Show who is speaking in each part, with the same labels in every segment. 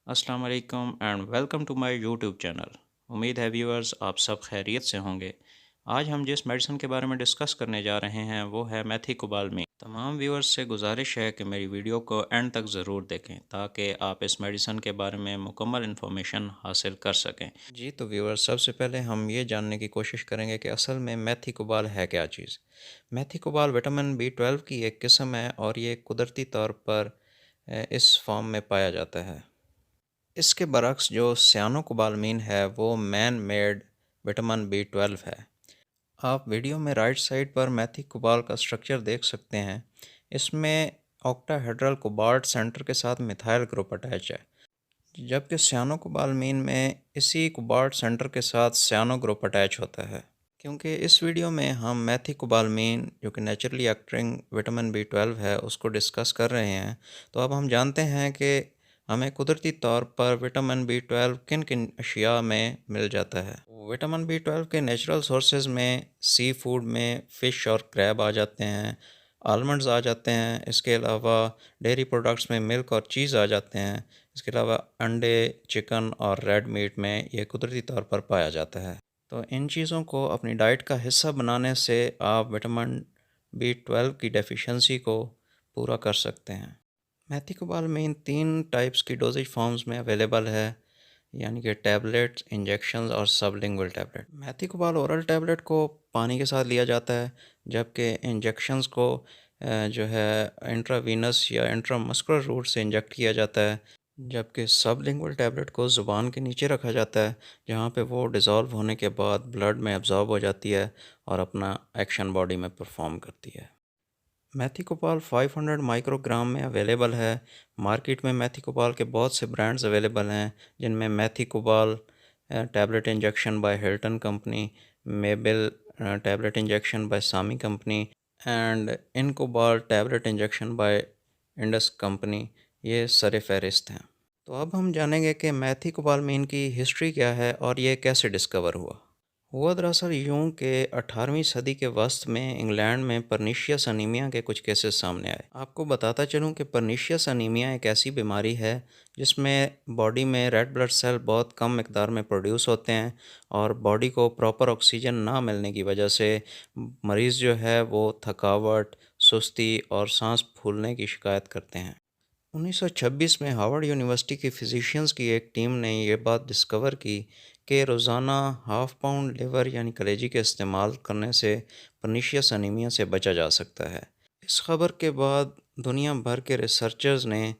Speaker 1: अस्सलाम वालेकुम and welcome to my YouTube channel. उम्मीद है व्यूअर्स आप सब खैरियत से होंगे। आज हम जिस मेडिसिन के बारे में डिस्कस करने जा रहे हैं वो है मेथिकोबालमीन। तमाम व्यूअर्स से गुजारिश है कि मेरी वीडियो को एंड तक ज़रूर देखें ताकि आप इस मेडिसिन के बारे में मुकम्मल इन्फॉर्मेशन हासिल कर सकें। जी तो व्यूअर्स, सबसे पहले हम ये जानने की कोशिश करेंगे कि असल में मेथिकोबाल है क्या चीज़। मेथिकोबाल विटामिन B12 की एक किस्म है और ये कुदरती तौर पर इस फॉर्म में पाया जाता है। इसके बरक्स जो सियानोकोबाल्मीन है वो मैन मेड विटामिन B12 है। आप वीडियो में राइट साइड पर मेथिकोबाल का स्ट्रक्चर देख सकते हैं। इसमें ऑक्टाहेड्रल कोबाल्ट सेंटर के साथ मिथाइल ग्रुप अटैच है, जबकि सियानोकोबाल्मीन में इसी कोबाल्ट सेंटर के साथ सियानो ग्रुप अटैच होता है। क्योंकि इस वीडियो में हम मेथिकोबाल्मीन जो कि नेचुरली एक्टिंग विटामिन B12 है उसको डिस्कस कर रहे हैं, तो अब हम जानते हैं कि हमें कुदरती तौर पर विटामिन B12 किन किन अशिया में मिल जाता है। विटामिन B12 के नेचुरल सोर्सेज में सी फूड में फ़िश और क्रैब आ जाते हैं, आलमंड्स आ जाते हैं। इसके अलावा डेयरी प्रोडक्ट्स में मिल्क और चीज़ आ जाते हैं। इसके अलावा अंडे, चिकन और रेड मीट में ये कुदरती तौर पर पाया जाता है। तो इन चीज़ों को अपनी डाइट का हिस्सा बनाने से आप विटामिन B12 की डेफिशिएंसी को पूरा कर सकते हैं। मेथिकोबाल्मीन 3 टाइप्स की डोजेज फॉर्म्स में अवेलेबल है, यानी कि टैबलेट्स, इंजेक्शंस और सबलिंगुअल टैबलेट। मेथिकोबाल ओरल टैबलेट को पानी के साथ लिया जाता है, जबकि इंजेक्शंस को जो है इंट्रावीनस या इंट्रामस्कुलर रूट से इंजेक्ट किया जाता है। जबकि सबलिंगुअल टैबलेट को ज़ुबान के नीचे रखा जाता है, जहाँ पे वो डिज़ोल्व होने के बाद ब्लड में एब्जॉर्ब हो जाती है और अपना एक्शन बॉडी में परफॉर्म करती है। मेथिकोपाल 500 माइक्रोग्राम में अवेलेबल है। मार्केट में मेथिकोपाल के बहुत से ब्रांड्स अवेलेबल हैं, जिनमें Methycobal tablet injection by Hilton company, Mebal tablet injection by Sami company and Incobal tablet injection by Indus company, ये सर फहरिस्त हैं। तो अब हम जानेंगे कि मेथिकोबाल्मीन की हिस्ट्री क्या है और ये कैसे डिस्कवर हुआ दरअसल यूं के 18वीं सदी के वस्त में इंग्लैंड में परनीशियस अनीमिया के कुछ केसेस सामने आए। आपको बताता चलूं कि परनीशियस अनीमिया एक ऐसी बीमारी है जिसमें बॉडी में रेड ब्लड सेल बहुत कम मिकदार में प्रोड्यूस होते हैं और बॉडी को प्रॉपर ऑक्सीजन ना मिलने की वजह से मरीज़ जो है वो थकावट, सुस्ती और सांस फूलने की शिकायत करते हैं। 1926 में हार्वर्ड यूनिवर्सिटी की फिजिशियंस की एक टीम ने ये बात डिस्कवर की कि रोज़ाना हाफ पाउंड लिवर यानी कलेजी के इस्तेमाल करने से पर्नीशियस अनीमिया से बचा जा सकता है। इस खबर के बाद दुनिया भर के रिसर्चर्स ने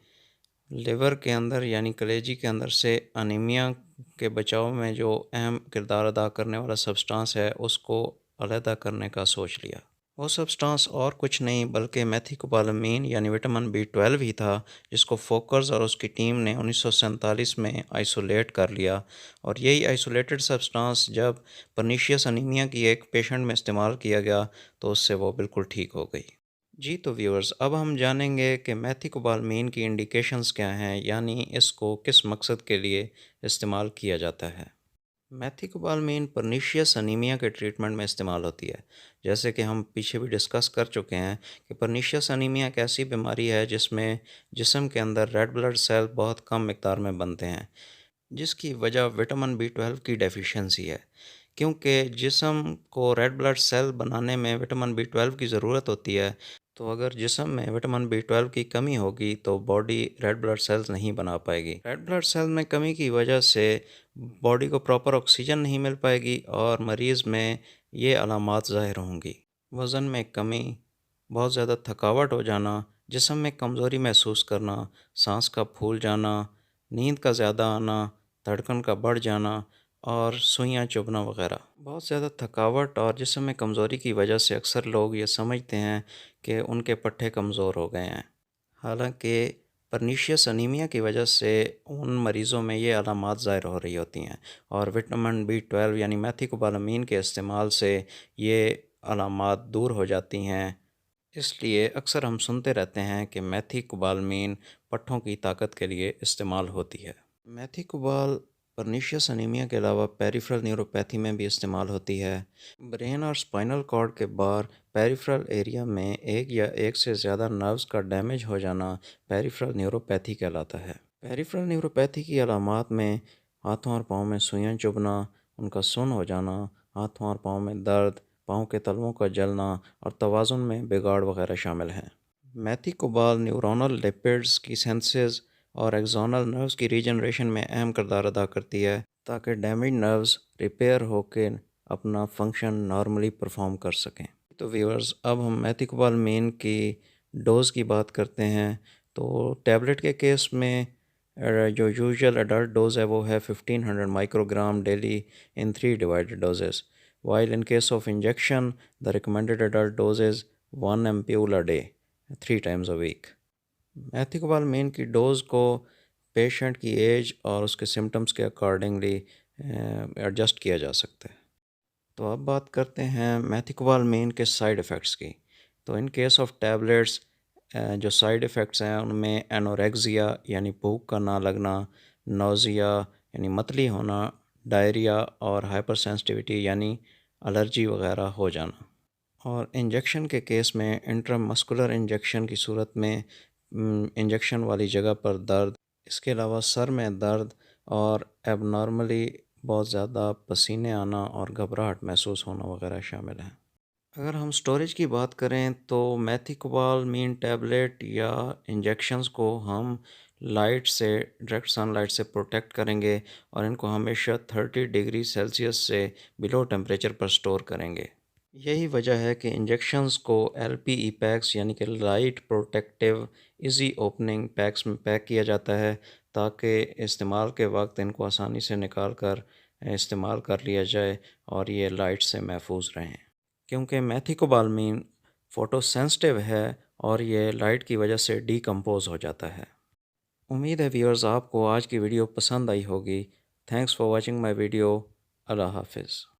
Speaker 1: लिवर के अंदर यानी कलेजी के अंदर से अनीमिया के बचाव में जो अहम किरदार अदा करने वाला सब्सटेंस है उसको अलहदा करने का सोच लिया। वो सब्सटेंस और कुछ नहीं बल्कि मेथिकोबालामीन यानी विटामिन B12 ही था, जिसको फोकर्स और उसकी टीम ने 1947 में आइसोलेट कर लिया। और यही आइसोलेटेड सब्सटेंस जब पर्नीशियस अनीमिया की एक पेशेंट में इस्तेमाल किया गया तो उससे वो बिल्कुल ठीक हो गई। जी तो व्यूअर्स, अब हम जानेंगे कि मेथिकोबाल्मीन की इंडिकेशंस क्या हैं, यानी इसको किस मकसद के लिए इस्तेमाल किया जाता है। मेथिकोबाल्मीन पर्नीशियस अनीमिया के ट्रीटमेंट में इस्तेमाल होती है। जैसे कि हम पीछे भी डिस्कस कर चुके हैं कि पर्नीशियस अनीमिया एक ऐसी बीमारी है जिसमें जिस्म के अंदर रेड ब्लड सेल बहुत कम मिकदार में बनते हैं, जिसकी वजह विटामिन B12 की डेफिशिएंसी है। क्योंकि जिस्म को रेड ब्लड सेल बनाने में विटामिन B12 की ज़रूरत होती है, तो अगर जिस्म में विटामिन B12 की कमी होगी तो बॉडी रेड ब्लड सेल्स नहीं बना पाएगी। रेड ब्लड सेल में कमी की वजह से बॉडी को प्रॉपर ऑक्सीजन नहीं मिल पाएगी और मरीज़ में ये अलामात ज़ाहिर होंगी। वज़न में कमी, बहुत ज़्यादा थकावट हो जाना, जिस्म में कमज़ोरी महसूस करना, सांस का फूल जाना, नींद का ज़्यादा आना, धड़कन का बढ़ जाना और सुइयाँ चुभना वगैरह। बहुत ज़्यादा थकावट और जिस्म में कमज़ोरी की वजह से अक्सर लोग ये समझते हैं कि उनके पट्टे कमज़ोर हो गए हैं। हालांकि पर्नीशियस अनीमिया की वजह से उन मरीज़ों में ये अलामात ज़ाहिर हो रही होती हैं और विटामिन B12 यानी मेथिकोबालामीन के इस्तेमाल से ये अलामात दूर हो जाती हैं। इसलिए अक्सर हम सुनते रहते हैं कि मेथिकोबाल्मीन पट्ठों की ताकत के लिए इस्तेमाल होती है। मेथिकोबाल पर्नीशियस अनीमिया के अलावा पेरिफेरल न्यूरोपैथी में भी इस्तेमाल होती है। ब्रेन और स्पाइनल कॉर्ड के बाहर पेरिफेरल एरिया में एक या एक से ज़्यादा नर्व्स का डैमेज हो जाना पेरिफेरल न्यूरोपैथी कहलाता है। पेरिफेरल न्यूरोपैथी की अलामात में हाथों और पाँव में सुइयां चुभना, उनका सुन्न हो जाना, हाथों और पाँव में दर्द, पाँव के तलवों का जलना और तवाज़ुन में बिगाड़ वगैरह शामिल हैं। मैथिकोबाल न्यूरोनल लिपिड्स की सिंथेसिस और एक्सोनल नर्व्स की रीजनरेशन में अहम किरदार अदा करती है ताकि डैमेज नर्व्स रिपेयर होकर अपना फंक्शन नॉर्मली परफॉर्म कर सकें। तो व्यूअर्स, अब हम मैथिकोबाल मेन की डोज़ की बात करते हैं। तो टैबलेट के केस में जो यूजुअल अडल्ट डोज है वो है 1500 microgram daily in 3 divided doses, while in case of injection the recommended adult dose is 1 ampule a day 3 times a week। मैथिकोबाल main की डोज़ को पेशेंट की एज और उसके सिम्टम्स के अकॉर्डिंगली एडजस्ट किया जा सकता है। तो अब बात करते हैं मैथिकोबाल मेन के साइड इफ़ेक्ट्स की। तो इन केस ऑफ टैबलेट्स जो साइड इफ़ेक्ट्स हैं उनमें एनोरेक्सिया यानी भूख का ना लगना, नौज़िया यानी मतली होना, डायरिया और हाइपर सेंसिटिविटी यानी एलर्जी वगैरह हो जाना। और इंजेक्शन के केस में इंट्रामस्कुलर इंजेक्शन की सूरत में इंजेक्शन वाली जगह पर दर्द, इसके अलावा सर में दर्द और एबनॉर्मली बहुत ज़्यादा पसीने आना और घबराहट महसूस होना वगैरह शामिल हैं। अगर हम स्टोरेज की बात करें तो मैथिकोबाल मीन टैबलेट या इंजेक्शंस को हम लाइट से, डायरेक्ट सनलाइट से प्रोटेक्ट करेंगे और इनको हमेशा 30 डिग्री सेल्सियस से बिलो टेम्परेचर पर स्टोर करेंगे। यही वजह है कि इंजेक्शंस को एलपीई पैक्स यानी कि light protective easy opening PACS में पैक किया जाता है ताकि इस्तेमाल के वक्त इनको आसानी से निकाल कर इस्तेमाल कर लिया जाए और ये लाइट से महफूज रहें। क्योंकि मैथिकोबाल्मीन फ़ोटोसेंसिटिव है और ये लाइट की वजह से डीकम्पोज़ हो जाता है। उम्मीद है व्यूअर्स आपको आज की वीडियो पसंद आई होगी। Thanks for watching my video. अल्लाह हाफ़िज़।